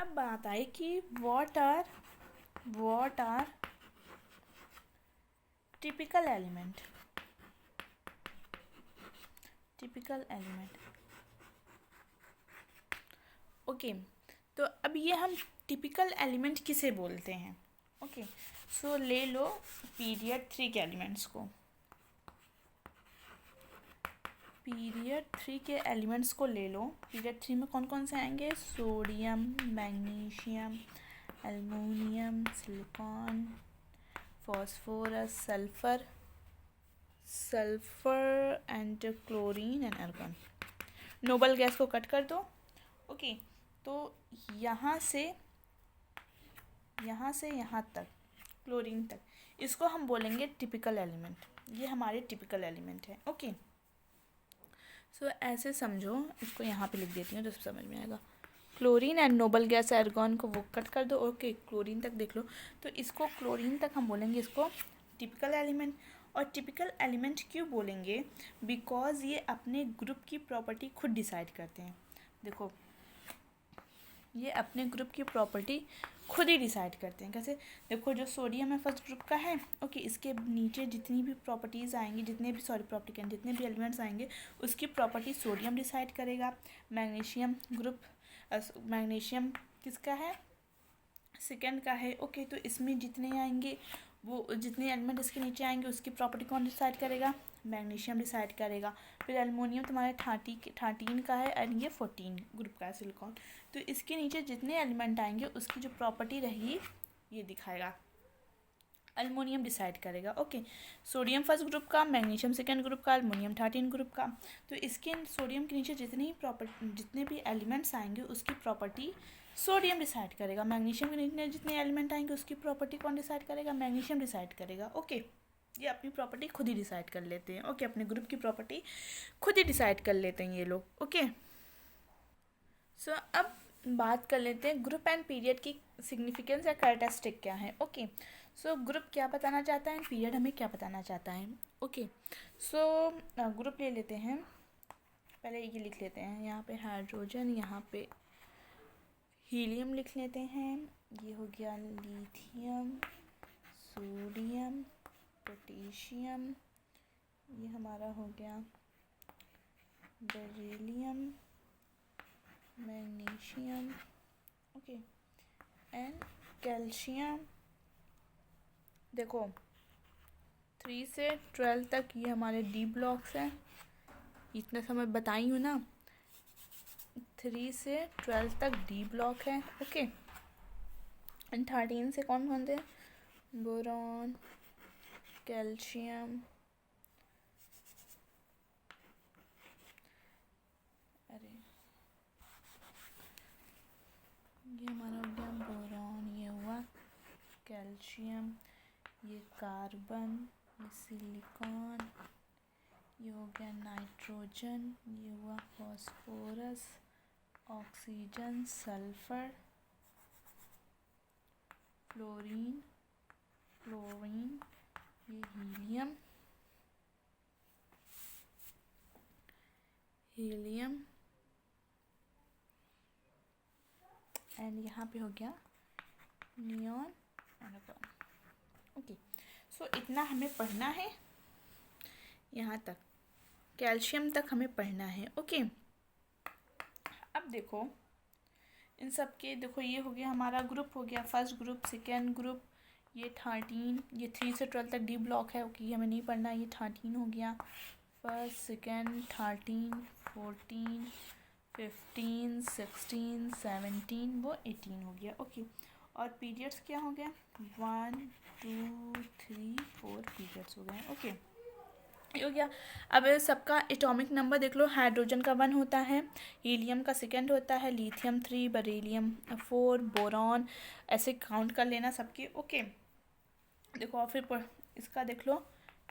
अब बात आई कि what are typical element. Okay, तो अब ये हम टिपिकल एलिमेंट किसे बोलते हैं? ओके, सो ले लो पीरियड 3 के एलिमेंट्स को। पीरियड 3 के एलिमेंट्स को ले लो। पीरियड 3 में कौन कौन से आएंगे? Sodium, magnesium, aluminium, silicon, phosphorus, sulphur and chlorine and argon. Noble gas को कट कर दो। ओके, तो यहाँ से यहाँ तक, क्लोरीन तक, इसको हम बोलेंगे टिपिकल एलिमेंट। ये हमारे टिपिकल एलिमेंट है। ओके, सो ऐसे समझो, इसको यहाँ पे लिख देती हूँ तो समझ में आएगा। Chlorine and noble gas argon को वो कट कर दो। ओके, क्लोरीन तक देख लो, तो इसको क्लोरीन तक हम बोलेंगे इसको टिपिकल एलिमेंट। और टिपिकल एलिमेंट क्यों बोलेंगे? बिकॉज ये अपने ग्रुप की प्रॉपर्टी खुद डिसाइड करते हैं। देखो, ये अपने ग्रुप की प्रॉपर्टी खुद ही डिसाइड करते हैं। कैसे? देखो, जो सोडियम है फर्स्ट ग्रुप का है। ओके, इसके नीचे जितनी भी प्रॉपर्टीज़ आएंगी, जितने भी एलिमेंट्स आएंगे, उसकी प्रॉपर्टी सोडियम डिसाइड करेगा। मैग्नीशियम किसका है? सेकेंड का है। ओके, तो इसमें जितने आएंगे, वो जितने एलिमेंट इसके नीचे आएंगे, उसकी प्रॉपर्टी कौन डिसाइड करेगा? मैग्नीशियम डिसाइड करेगा। फिर एल्युमिनियम तुम्हारे 13 का है एंड ये 14 ग्रुप का है, सिलिकॉन। तो इसके नीचे जितने एलिमेंट आएंगे उसकी जो प्रॉपर्टी रहेगी ये दिखाएगा, एल्युमिनियम डिसाइड करेगा। ओके, सोडियम फर्स्ट ग्रुप का, मैग्नीशियम सेकेंड ग्रुप का, एल्युमिनियम 13 ग्रुप का। तो इसके सोडियम के नीचे जितने भी एलिमेंट्स आएंगे उसकी प्रॉपर्टी सोडियम डिसाइड करेगा। मैग्नीशियम के नीचे जितने एलिमेंट आएंगे उसकी प्रॉपर्टी कौन डिसाइड करेगा? मैग्नीशियम डिसाइड करेगा। ओके, ये अपनी प्रॉपर्टी खुद ही डिसाइड कर लेते हैं। ओके, अपने ग्रुप की प्रॉपर्टी खुद ही डिसाइड कर लेते हैं ये लोग। ओके, सो अब बात कर लेते हैं ग्रुप एंड पीरियड की सिग्निफिकेंस या कैरेक्टरिस्टिक क्या है। ओके, सो ग्रुप क्या बताना चाहता है, पीरियड हमें क्या बताना चाहता है। ओके, सो ग्रुप ले लेते हैं। पहले ये लिख लेते हैं, यहाँ पे हाइड्रोजन, यहाँ पे हीलियम लिख लेते हैं। ये हो गया लिथियम, सोडियम, पोटेशियम, ये हमारा हो गया beryllium, magnesium, okay, and calcium. देखो, 3 से 12 तक ये हमारे डी ब्लॉक्स हैं। इतना समय बताई हूँ ना, 3 से 12 तक डी ब्लॉक है। ओके, एंड 13 से कौन कौन थे? बोरॉन, कैल्शियम, अरे ये हमारा हो गया बोरॉन, ये हुआ कैल्शियम, ये कार्बन, ये सिलिकॉन, ये हो गया नाइट्रोजन, ये हुआ फॉस्फोरस, ऑक्सीजन, सल्फर, क्लोरीन, ये हीलियम एंड यहाँ पे हो गया नियॉन एंड आर्गन। ओके, सो इतना हमें पढ़ना है, यहाँ तक कैल्शियम तक हमें पढ़ना है। ओके, अब देखो इन सब के, देखो ये हो गया हमारा ग्रुप, हो गया फर्स्ट ग्रुप, सेकेंड ग्रुप, ये 13, ये 3 से 12 तक डी ब्लॉक है। ओके, ये हमें नहीं पढ़ना, ये 13 हो गया, फर्स्ट, सेकेंड, 13, 14, 15, 16, 17, वो 18 हो गया। ओके, और पीरियड्स क्या हो गया? 1, 2, 3, 4 पीरियड्स हो गए। ओके, ये हो गया। अब सबका एटॉमिक नंबर देख लो। हाइड्रोजन का 1 होता है, हीलियम का 2 होता है, लिथियम 3, बेरिलियम 4, बोरॉन, ऐसे काउंट कर लेना सबके। ओके, देखो, और फिर इसका देख लो,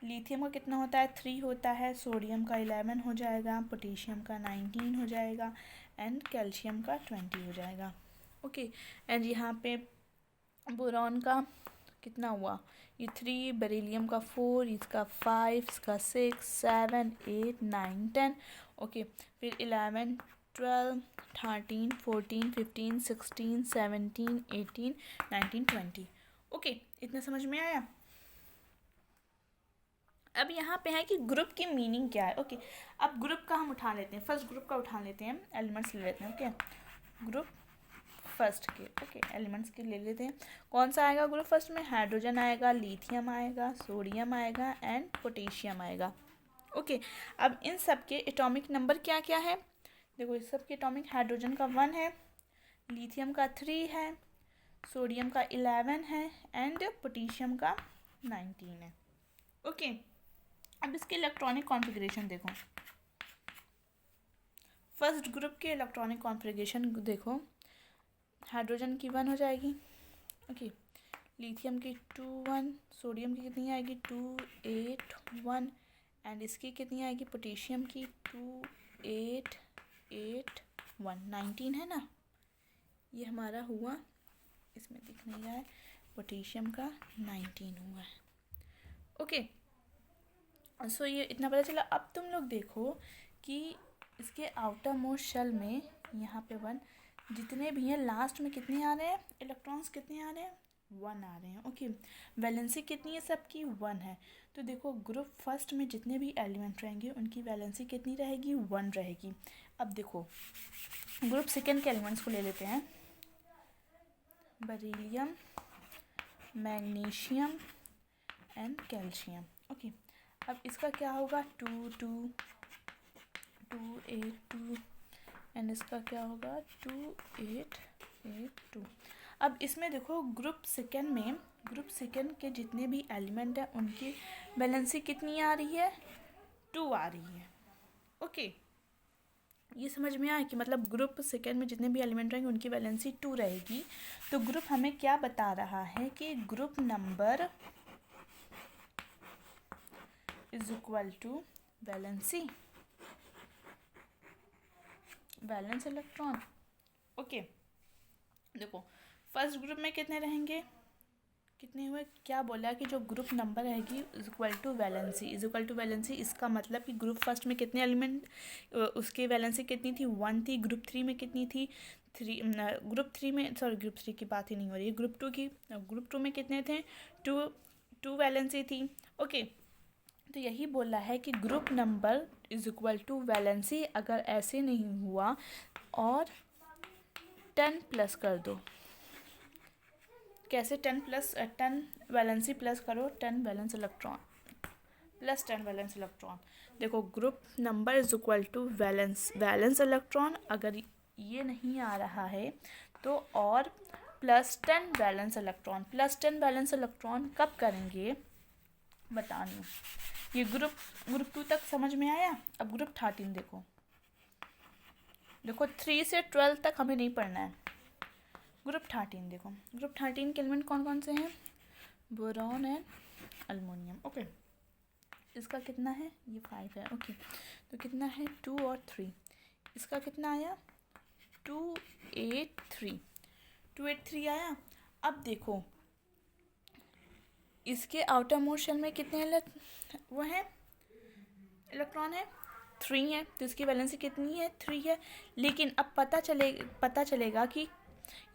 लिथियम का कितना होता है? 3 होता है, सोडियम का 11 हो जाएगा, पोटेशियम का 19 हो जाएगा एंड कैल्शियम का 20 हो जाएगा। ओके, एंड यहाँ पे बोरॉन का कितना हुआ? ये 3, बेरिलियम का 4, इसका 5, इसका 6, 7, 8, 9, 10। ओके, फिर 11, 12, 13, 14, 15, 16, 17, 18, 19, 20। ओके, इतना समझ में आया। अब यहाँ पे है कि ग्रुप की मीनिंग क्या है। ओके, अब ग्रुप का हम उठा लेते हैं, फर्स्ट ग्रुप का उठा लेते हैं, एलिमेंट्स ले लेते हैं। ओके, ग्रुप फर्स्ट के, ओके एलिमेंट्स के ले लेते हैं। कौन सा आएगा ग्रुप फर्स्ट में? हाइड्रोजन आएगा, लिथियम आएगा, सोडियम आएगा एंड पोटेशियम आएगा। ओके, अब इन सब के एटॉमिक नंबर क्या क्या है? देखो, इस सब के एटॉमिक, हाइड्रोजन का 1 है, लिथियम का 3 है, सोडियम का 11 है एंड पोटेशियम का 19 है। ओके, अब इसके इलेक्ट्रॉनिक कॉन्फ़िगरेशन देखो। फर्स्ट ग्रुप के इलेक्ट्रॉनिक कॉन्फ़िगरेशन देखो, हाइड्रोजन की 1 हो जाएगी। ओके, लिथियम की 2 1, सोडियम की कितनी आएगी? 2 8 1 एंड इसकी कितनी आएगी? पोटेशियम की 2 8 8 1, 19 है ना। ये हमारा हुआ, इसमें दिख नहीं रहा है, पोटेशियम का 19 हुआ है। ओके, सो ये इतना पता चला। अब तुम लोग देखो कि इसके आउटर मोस्ट शेल में यहाँ पे 1, जितने भी हैं लास्ट में कितने आ रहे हैं इलेक्ट्रॉन्स? कितने आ रहे हैं? 1 आ रहे हैं। ओके, वैलेंसी कितनी है सबकी? 1 है। तो देखो, ग्रुप फर्स्ट में जितने भी एलिमेंट रहेंगे उनकी वैलेंसी कितनी रहेगी? 1 रहेगी। अब देखो, ग्रुप सेकेंड के एलिमेंट्स को ले लेते हैं, beryllium, magnesium and calcium. Okay, अब इसका क्या होगा? 2 2 2 8 2 एंड इसका क्या होगा? 2 8 8 2। अब इसमें देखो, ग्रुप सेकेंड में, ग्रुप सेकेंड के जितने भी एलिमेंट हैं उनकी वैलेंसी कितनी आ रही है? 2 आ रही है। ओके, ये समझ में आया कि मतलब ग्रुप सेकेंड में जितने भी एलिमेंट रहेंगे उनकी वैलेंसी 2 रहेगी। तो ग्रुप हमें क्या बता रहा है कि group number is equal to valency, valence electron. Okay, देखो फर्स्ट ग्रुप में कितने रहेंगे? कितने हुए? क्या बोला कि जो ग्रुप नंबर रहेगी is equal to valency, is equal to valency. इसका मतलब कि ग्रुप फर्स्ट में कितने एलिमेंट, उसकी वैलेंसी कितनी थी? 1 थी। ग्रुप 3 में कितनी थी? 3। ग्रुप 3 में, सॉरी ग्रुप 3 की बात ही नहीं हो रही है, ग्रुप 2 की। ग्रुप 2 में कितने थे? 2 वैलेंसी थी। ओके, तो यही बोला है कि group number is equal to valency. अगर ऐसे नहीं हुआ और 10 प्लस कर दो। कैसे? 10 वैलेंसी प्लस करो 10 valence electron plus 10 valence electron. देखो, group number is equal to valence electron. अगर ये नहीं आ रहा है तो और plus 10 valence electron. Plus 10 valence electron कब करेंगे बतानी। ये ग्रुप 2 तक समझ में आया। अब ग्रुप 13 देखो। देखो 3 से 12 तक हमें नहीं पढ़ना है। ग्रुप 13 देखो, ग्रुप 13 के एलिमेंट कौन कौन से हैं? Boron and aluminium. ओके, इसका कितना है? ये 5 है। ओके, तो कितना है? 2 और 3। इसका कितना आया? 2 8 3, 2 8 3 आया। अब देखो, इसके आउटर मोस्ट शेल में कितने वो हैं इलेक्ट्रॉन है? 3 है। तो इसकी वैलेंसी कितनी है? 3 है। लेकिन अब पता चलेगा कि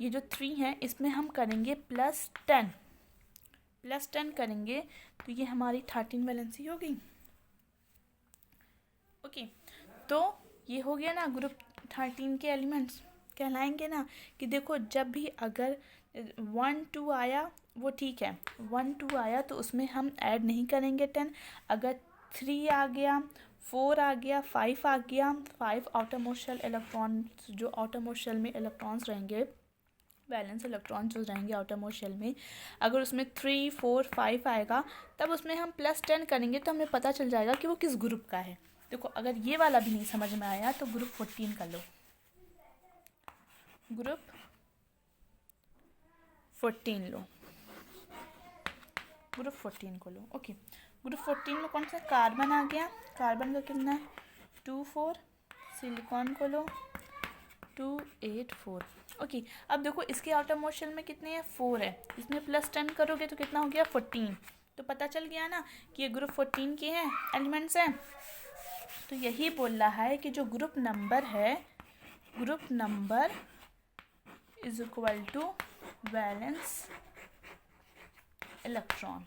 ये जो 3 है इसमें हम करेंगे प्लस 10 करेंगे तो ये हमारी 13 वैलेंसी हो गई। ओके, तो ये हो गया ना, ग्रुप 13 के एलिमेंट्स कहलाएंगे ना। कि देखो, जब भी अगर 1 2 आया वो ठीक है, 1 2 आया तो उसमें हम ऐड नहीं करेंगे 10। अगर 3 आ गया, 4 आ गया, 5 आ गया, 5 आउटर मोस्ट शेल इलेक्ट्रॉन्स, जो आउटर मोस्ट शेल में इलेक्ट्रॉन्स रहेंगे, वैलेंस इलेक्ट्रॉन जो रहेंगे आउटर मोस्ट शेल में, अगर उसमें 3 4 5 आएगा तब उसमें हम प्लस 10 करेंगे तो हमें पता चल जाएगा कि वो किस ग्रुप का है। देखो, अगर ये वाला भी नहीं समझ में आया तो ग्रुप 14 कर लो। ग्रुप 14 लो, ग्रुप 14 को लो। ओके, ग्रुप 14 में कौन सा? कार्बन आ गया। कार्बन का कितना है? 2 4। सिलिकॉन को लो, 2 8 4। ओके, अब देखो इसके आउटर मोस्ट शेल में कितने हैं? 4 है। इसमें प्लस 10 करोगे तो कितना हो गया? 14। तो पता चल गया ना कि ये ग्रुप 14 के हैं एलिमेंट्स हैं। तो यही बोल रहा है कि जो ग्रुप नंबर है group number is equal to valence electron.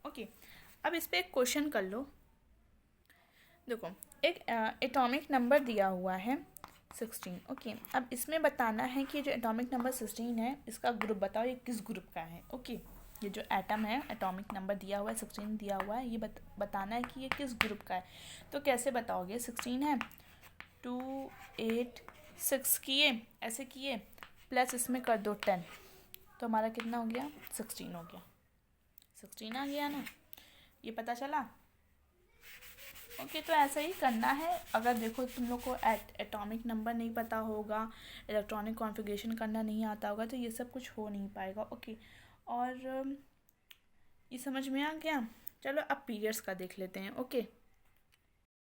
Okay, अब इस पे एक क्वेश्चन कर लो। देखो, एक एटॉमिक नंबर दिया हुआ है 16। ओके, अब इसमें बताना है कि जो एटॉमिक नंबर 16 है इसका ग्रुप बताओ, ये किस ग्रुप का है। ओके, ये जो एटम है, एटॉमिक नंबर दिया हुआ है 16 दिया हुआ है, ये बताना है कि ये किस ग्रुप का है। तो कैसे बताओगे, 16 है, 2 8 6 किए, ऐसे किए, प्लस इसमें कर दो 10, तो हमारा कितना हो गया, 16 हो गया। 16 आ गया ना, ये पता चला। ओके, तो ऐसा ही करना है। अगर देखो तुम लोग को एटॉमिक नंबर नहीं पता होगा, इलेक्ट्रॉनिक कॉन्फ़िगरेशन करना नहीं आता होगा, तो ये सब कुछ हो नहीं पाएगा। ओके, और ये समझ में आ गया। चलो अब पीरियड्स का देख लेते हैं। ओके,